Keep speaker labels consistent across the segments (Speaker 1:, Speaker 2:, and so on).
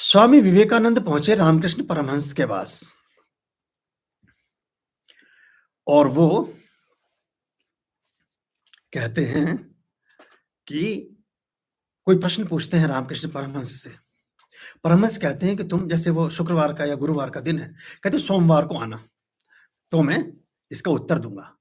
Speaker 1: स्वामी विवेकानंद पहुंचे रामकृष्ण परमहंस के पास और वो कहते हैं कि कोई प्रश्न पूछते हैं रामकृष्ण परमहंस से। परमहंस कहते हैं कि तुम जैसे वो शुक्रवार का या गुरुवार का दिन है, कहते सोमवार को आना, तो मैं इसका उत्तर दूंगा।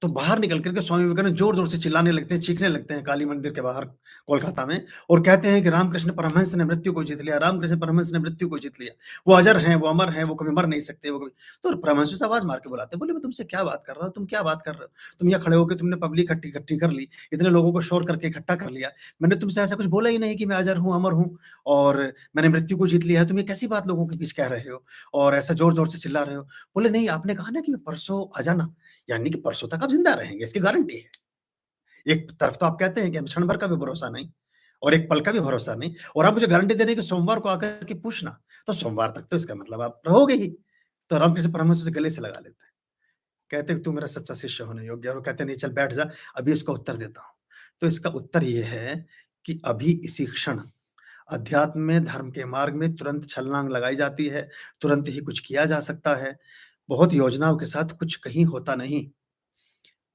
Speaker 1: तो बाहर निकल कर के स्वामी विवेकानंद जोर-जोर से चिल्लाने लगते हैं, चीखने लगते हैं काली मंदिर के बाहर कोलकाता में और कहते हैं कि रामकृष्ण परमहंस ने मृत्यु को जीत लिया, रामकृष्ण परमहंस ने मृत्यु को जीत लिया। वो अजर हैं, वो अमर हैं, वो कभी मर नहीं सकते, वो कभी तो परमहंस उसे आवाज़ मार के बुलाते हैं, बोले, "मैं तुमसे क्या बात कर रहा हूँ? तुम क्या बात कर रहे हो? तुम यहाँ खड़े होके तुमने पब्लिक इकट्ठी इकट्ठी कर ली, इतने लोगों को शोर करके इकट्ठा कर लिया। मैंने तुमसे ऐसा कुछ बोला ही नहीं कि मैं अजर हूँ, अमर हूँ और मैंने मृत्यु को जीत लिया है। तुम ये कैसी बात लोगों के बीच कह रहे हो और ऐसा ज़ोर-ज़ोर से चिल्ला रहे हो?" बोले, "नहीं, आपने कहा ना कि मैं परसों आ जाना, यानी कि परसों तक आप ज़िंदा रहेंगे, इसकी गारंटी है। एक तरफ तो आप कहते हैं कि हमें क्षण भर का भी भरोसा नहीं और एक पल का भी भरोसा नहीं और आप मुझे गारंटी दे रहे हैं कि सोमवार को आकर के पूछना, तो सोमवार तक तो इसका मतलब आप रहोगे ही।" तो रामकृष्ण परमहंस उसे गले से लगा लेते हैं। कहते हैं, "तू मेरा सच्चा शिष्य होने योग्य है" और वो कहते हैं, "नहीं, चल बैठ जा, अभी इसका उत्तर देता हूँ।" तो इसका उत्तर ये है कि अभी इसी क्षण अध्यात्म में, धर्म के मार्ग में तुरंत छलांग लगाई जाती है, तुरंत ही कुछ किया जा सकता है। बहुत योजनाओं के साथ कुछ कहीं होता नहीं।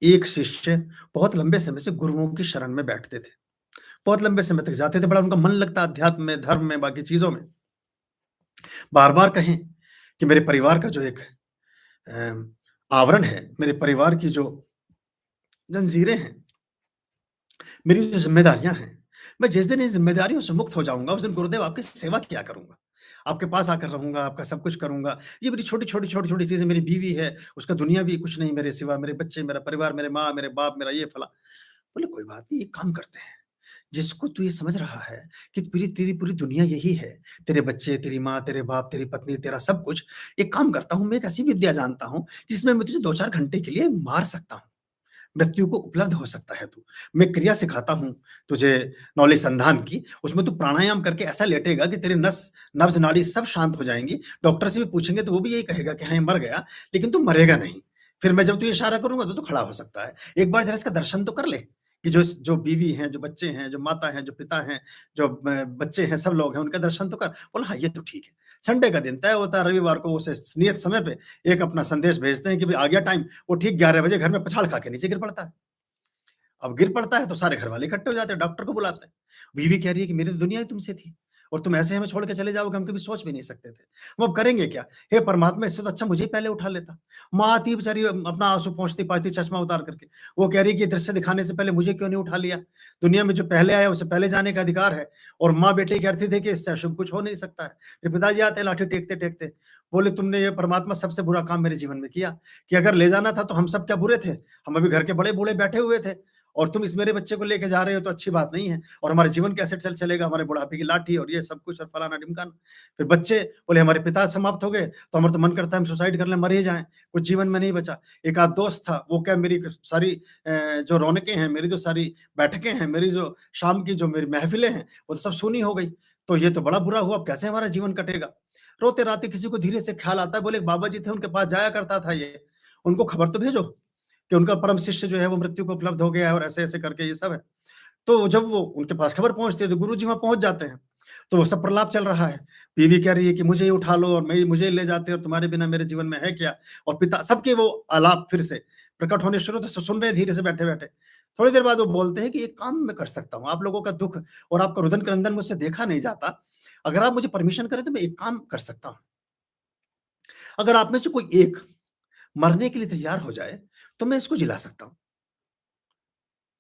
Speaker 1: एक शिष्य बहुत लंबे समय से गुरुओं की शरण में बैठते थे। बहुत लंबे समय तक जाते थे, बड़ा उनका मन लगता अध्यात्म में, धर्म में, बाकी चीज़ों में। बार-बार कहें कि मेरे परिवार का जो एक आवरण है, मेरे परिवार की जो जंजीरें हैं, मेरी जो ज़िम्मेदारियाँ हैं, मैं जिस दिन इन ज़िम्मेदारियों से मुक्त हो जाऊँगा, उस दिन गुरुदेव आपकी सेवा किया करूँगा। आपके पास आकर रहूँगा, आपका सब कुछ करूँगा। ये मेरी छोटी-छोटी, छोटी-छोटी चीज़ें, मेरी बीवी है, उसका दुनिया भी कुछ नहीं मेरे सिवा, मेरे बच्चे, मेरा परिवार, मेरे माँ, मेरे बाप, मेरा ये फला। बोले, "कोई बात नहीं, एक काम करते हैं। जिसको तू ये समझ रहा है कि तेरी तेरी पूरी दुनिया यही है, तेरे बच्चे, तेरी माँ, तेरे बाप, तेरी पत्नी, तेरा सब कुछ, एक काम करता हूँ, मैं एक ऐसी विद्या जानता हूँ, जिसमें मैं तुझे 2-4 घंटे के लिए मार सकता हूँ। मृत्यु को उपलब्ध हो सकता है तू। मैं क्रिया सिखाता हूँ तुझे नौले संधान की, उसमें तू प्राणायाम करके ऐसा लेटेगा कि तेरे नब्ज़, नाड़ी सब शांत हो जाएँगी। डॉक्टर से भी पूछेंगे तो वो भी यही कहेगा कि हाँ, ये मर गया, लेकिन तू मरेगा नहीं। फिर मैं जब तुझे इशारा करूँगा तो तू खड़ा हो सकता है। एक बार ज़रा इसका दर्शन तो कर ले कि जो बीवी हैं, जो बच्चे हैं, जो माता हैं, जो पिता हैं, जो बच्चे हैं, सब लोग हैं, उनका दर्शन तो कर। बोला, "हाँ, ये तो ठीक है।" संडे का दिन तय होता है, रविवार को उस नियत समय पे एक अपना संदेश भेजते हैं कि भई आ गया टाइम, वो ठीक 11 बजे घर में पछाड़ खा के नीचे गिर पड़ता है। अब गिर पड़ता है तो सारे घरवाले इकट्ठे हो जाते हैं, डॉक्टर को बुलाते हैं। बीवी कह रही है कि मेरी तो दुनिया ही तुमसे थी और तुम ऐसे हमें छोड़ के चले जाओगे, हम कभी सोच भी नहीं सकते थे। हम अब करेंगे क्या? हे परमात्मा, इससे तो अच्छा मुझे ही पहले उठा लेता। माँ आती बेचारी अपना आँसू पोंछती-पाछती चश्मा उतार करके। वो कह रही है कि दृश्य दिखाने से पहले मुझे क्यों नहीं उठा लिया? दुनिया में जो पहले आया उसे पहले जाने का अधिकार है और माँ बेटे कहते थे कि इससे अशुभ कुछ हो नहीं सकता है। फिर पिताजी आते हैं लाठी टेकते-टेकते, बोले, "तुमने ये परमात्मा सबसे बुरा काम मेरे जीवन में किया कि अगर ले जाना था तो हम सब क्या बुरे थे? हम अभी घर के बड़े बूढ़े बैठे हुए थे और तुम इस मेरे बच्चे को लेके जा रहे हो तो अच्छी बात नहीं है और हमारे जीवन कैसे चलेगा, हमारे बुढ़ापे की लाठी और ये सब कुछ और फलाना-ढिमकाना। फिर बच्चे बोले, हमारे पिता समाप्त हो गए, तो हमारा तो मन करता है हम सुसाइड कर लें, मर ही जाएँ, कुछ जीवन में नहीं बचा। एक आध दोस्त था, वो क्या मेरी सारी जो रौनकें हैं, मेरी जो सारी बैठकें हैं, मेरी जो शाम की जो मेरी महफ़िलें हैं, वो तो सब सूनी हो गई। तो ये तो बड़ा बुरा हुआ, अब कैसे हमारा जीवन कटेगा? रोते-राते किसी को धीरे से ख़्याल आता है, बोले एक बाबा जी थे, उनके पास जाया करता था ये, उनको खबर तो भेजो। कि उनका परम शिष्य जो है वो मृत्यु को उपलब्ध हो गया है और ऐसे-ऐसे करके ये सब है। तो जब वो उनके पास खबर पहुँचती है तो गुरुजी वहाँ पहुँच जाते हैं। तो वो सब प्रलाप चल रहा है। बीवी कह रही है कि मुझे ही उठा लो और मैं मुझे ही ले जाते और तुम्हारे बिना मेरे जीवन में है क्या? और पिता सबके वो आलाप फिर से प्रकट होने शुरू तो सुन रहे हैं धीरे से बैठे-बैठे। थोड़ी देर बाद वो बोलते हैं कि एक काम मैं कर सकता हूँ, आप लोगों का दुःख और आपका रुदन क्रंदन मुझसे देखा नहीं जाता। अगर आप मुझे परमिशन करें तो मैं एक काम कर सकता हूँ। अगर आप में से कोई एक मरने के लिए तैयार हो जाए, तो मैं इसको जिला सकता हूँ।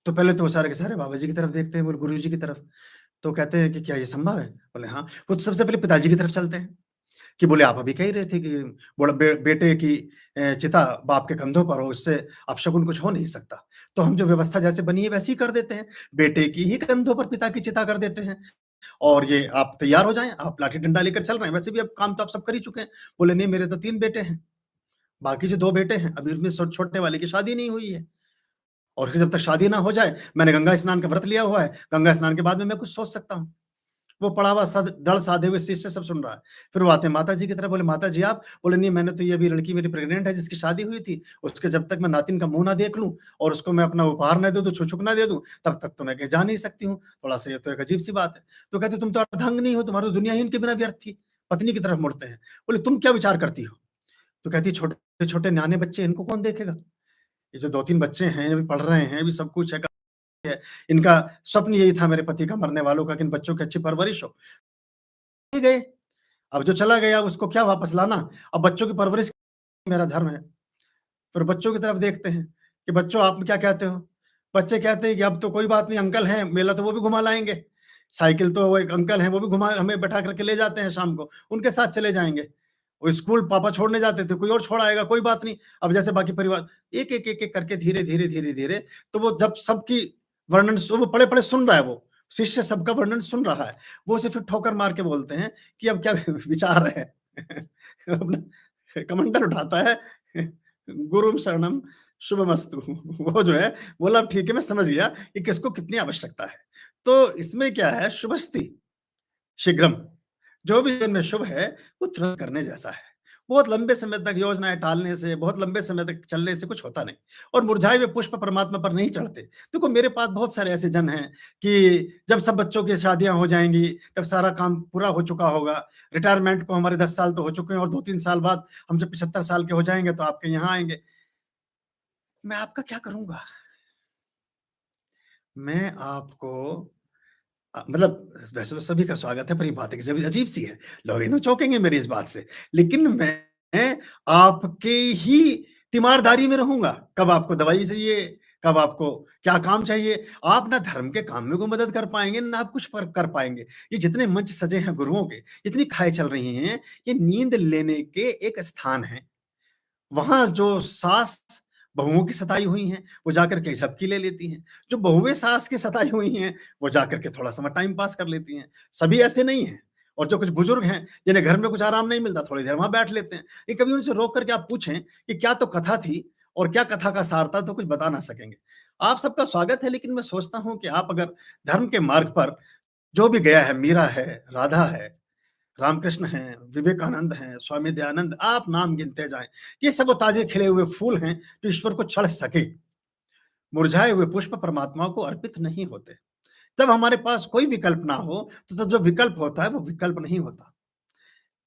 Speaker 1: तो पहले तो वो सारे के सारे बाबा जी की तरफ देखते हैं, फिर गुरुजी की तरफ। तो कहते हैं कि क्या ये संभव है? बोले हाँ। वो तो सबसे पहले पिताजी की तरफ चलते हैं, कि बोले आप अभी कह ही रहे थे कि बोला बेटे की चिता बाप के कंधों पर हो, इससे अपशगुन कुछ हो नहीं सकता। तो हम जो व्यवस्था जैसे बनी है वैसे ही कर देते हैं। बेटे की ही कंधों पर पिता की चिता कर देते हैं और ये आप तैयार हो जाएँ, आप लाठी डंडा लेकर चल रहे हैं, वैसे भी अब काम तो आप सब कर ही चुके हैं। बोले नहीं, मेरे तो 3 बेटे हैं, बाकी जो 2 बेटे हैं, अभी उसमें छोटे वाले की शादी नहीं हुई है। और फिर जब तक शादी ना हो जाए, मैंने गंगा स्नान का व्रत लिया हुआ है, गंगा स्नान के बाद में मैं कुछ सोच सकता हूँ। वो पड़ा हुआ दड़ साधे हुए शिष्य सब सुन रहा है। फिर वो आते हैं माता जी की तरफ, बोले माता जी आप? बोले नहीं, मैंने तो ये अभी लड़की मेरी प्रेग्नेंट है जिसकी शादी हुई थी, उसके जब तक मैं नातिन का मुंह ना देख लूं और उसको मैं अपना उपहार ना दे दूं, छुछुक ना दे दूं, तब तक तो मैं कहीं जा नहीं सकती हूँ। थोड़ा सा ये तो एक अजीब सी बात है। तो कहते तुम तो अर्धांग नहीं हो, तुम्हारी तो दुनिया ही इनके बिना व्यर्थ थी। पत्नी की तरफ मुड़ते हैं, बोले तुम क्या विचार करती हो? तो कहती छोटे छोटे न्याने बच्चे, इनको कौन देखेगा? ये जो 2-3 बच्चे हैं, अभी पढ़ रहे हैं, अभी सब कुछ है। इनका स्वप्न यही था मेरे पति का मरने वालों का कि इन बच्चों की अच्छी परवरिश हो। नहीं गए, अब जो चला गया उसको क्या वापस लाना? अब बच्चों की परवरिश मेरा धर्म है। फिर बच्चों की तरफ देखते हैं कि बच्चों आप क्या कहते हो? बच्चे कहते हैं कि अब तो कोई बात नहीं, अंकल हैं, मेला तो वो भी घुमा लाएँगे। साइकिल तो वो एक अंकल हैं, वो भी घुमा हमें बैठा करके ले जाते हैं शाम को, उनके साथ चले जाएँगे। वो स्कूल पापा छोड़ने जाते थे, कोई और छोड़ आएगा, कोई बात नहीं। अब जैसे बाकी परिवार एक-एक, एक-एक करके धीरे-धीरे, धीरे-धीरे तो वो जब सबकी वर्णन वो पढ़े-पढ़े सुन रहा है वो, शिष्य सबका वर्णन सुन रहा है। वो उसे फिर ठोकर मार के बोलते हैं कि अब क्या विचार है? अपना कमंडल उठाता है, गुरुम शरणम शुभमस्तु। वो जो है बोला अब ठीक है, मैं समझ गया कि किसको कितनी आवश्यकता है। तो इसमें क्या है, शुभस्ति शीघ्रम, जो भी जीवन में शुभ है वो तुरंत करने जैसा है। बहुत लंबे समय तक योजनाएं टालने से, बहुत लंबे समय तक चलने से कुछ होता नहीं। और मुरझाए हुए पुष्प परमात्मा पर नहीं चढ़ते। देखो मेरे पास बहुत सारे ऐसे जन हैं कि जब सब बच्चों की शादियां हो जाएंगी, जब सारा काम पूरा हो चुका होगा, रिटायरमेंट को हमारे 10 साल तो हो चुके हैं और 2-3 साल बाद हम जब 75 साल के हो जाएंगे तो आपके यहाँ आएंगे। मैं आपका क्या करूंगा? मैं आपको मतलब वैसे तो सभी का स्वागत है, पर ये बात एक अजीब सी है। लोग एकदम चौंकेंगे मेरी इस बात से। लेकिन मैं आपके ही तीमारदारी में रहूँगा। कब आपको दवाई चाहिए, कब आपको क्या काम चाहिए, आप ना धर्म के काम में कोई मदद कर पाएँगे, ना आप कुछ पर कर पाएँगे। ये जितने मंच सजे हैं गुरुओं के, इतनी खाएँ चल रही हैं, ये नींद लेने के एक स्थान है। वहाँ जो सास बहुओं की सताई हुई हैं, वो जाकर के झपकी ले लेती हैं। जो बहुएँ सास की सताई हुई हैं, वो जाकर के थोड़ा समय टाइम पास कर लेती हैं। सभी ऐसे नहीं हैं। और जो कुछ बुजुर्ग हैं, जिन्हें घर में कुछ आराम नहीं मिलता, थोड़ी देर वहाँ बैठ लेते हैं। ये कभी उनसे रोक करके आप पूछें कि क्या तो कथा थी और क्या कथा का सार था, तो कुछ बता ना सकेंगे। आप सबका स्वागत है, लेकिन मैं सोचता हूँ कि आप अगर धर्म के मार्ग पर जो भी गया है, मीरा है, राधा है, रामकृष्ण हैं, विवेकानंद हैं, स्वामी दयानंद, आप नाम गिनते जाएं। ये सब वो ताजे खिले हुए फूल हैं जो ईश्वर को चढ़ सके। मुरझाए हुए पुष्प परमात्मा को अर्पित नहीं होते। तब हमारे पास कोई विकल्प ना हो तो जो विकल्प होता है वो विकल्प नहीं होता।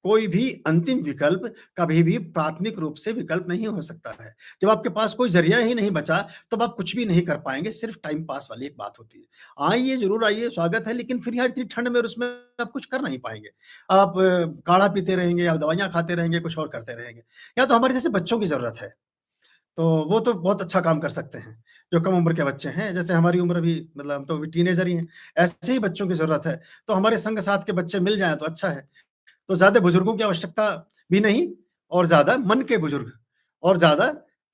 Speaker 1: कोई भी अंतिम विकल्प कभी भी प्राथमिक रूप से विकल्प नहीं हो सकता है। जब आपके पास कोई ज़रिया ही नहीं बचा, तब आप कुछ भी नहीं कर पाएँगे, सिर्फ़ टाइम पास वाली एक बात होती है। आइए, ज़रूर आइए, स्वागत है, लेकिन फिर यार इतनी ठंड में और उसमें आप कुछ कर नहीं पाएँगे। आप काढ़ा पीते रहेंगे, आप दवाइयाँ खाते रहेंगे, कुछ और करते रहेंगे। या तो हमारे जैसे बच्चों की ज़रूरत है, तो वो तो बहुत अच्छा काम कर सकते हैं, जो कम उम्र के बच्चे हैं। जैसे हमारी उम्र भी मतलब हम तो अभी टीनेजर ही हैं, ऐसे ही बच्चों की ज़रूरत है। तो हमारे संग साथ के बच्चे मिल जाएँ तो अच्छा है। तो ज़्यादा बुजुर्गों की आवश्यकता भी नहीं और ज़्यादा मन के बुजुर्ग और ज़्यादा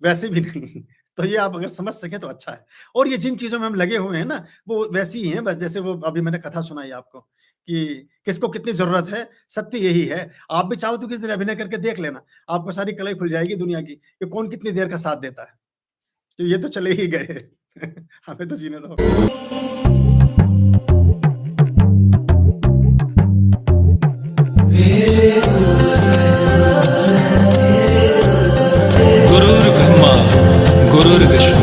Speaker 1: वैसे भी नहीं। तो ये आप अगर समझ सकें तो अच्छा है। और ये जिन चीज़ों में हम लगे हुए हैं ना, वो वैसी ही हैं, बस जैसे वो अभी मैंने कथा सुनाई आपको कि किसको कितनी ज़रूरत है, सत्य यही है। आप भी चाहो तो किसी दिन अभिनय करके देख लेना, आपको सारी कलाई खुल जाएगी दुनिया की कि कौन कितनी देर का साथ देता है। तो ये तो चले ही गए। हमें तो जीने दो।
Speaker 2: गुरुर्ब्रह्मा गुरुर्विष्णु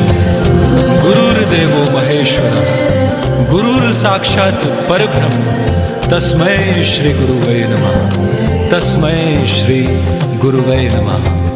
Speaker 2: गुरुर्देवो महेश्वरः गुरुर्साक्षात् परब्रह्म तस्मै श्री गुरुवे नमः। तस्मै श्री गुरुवे नमः।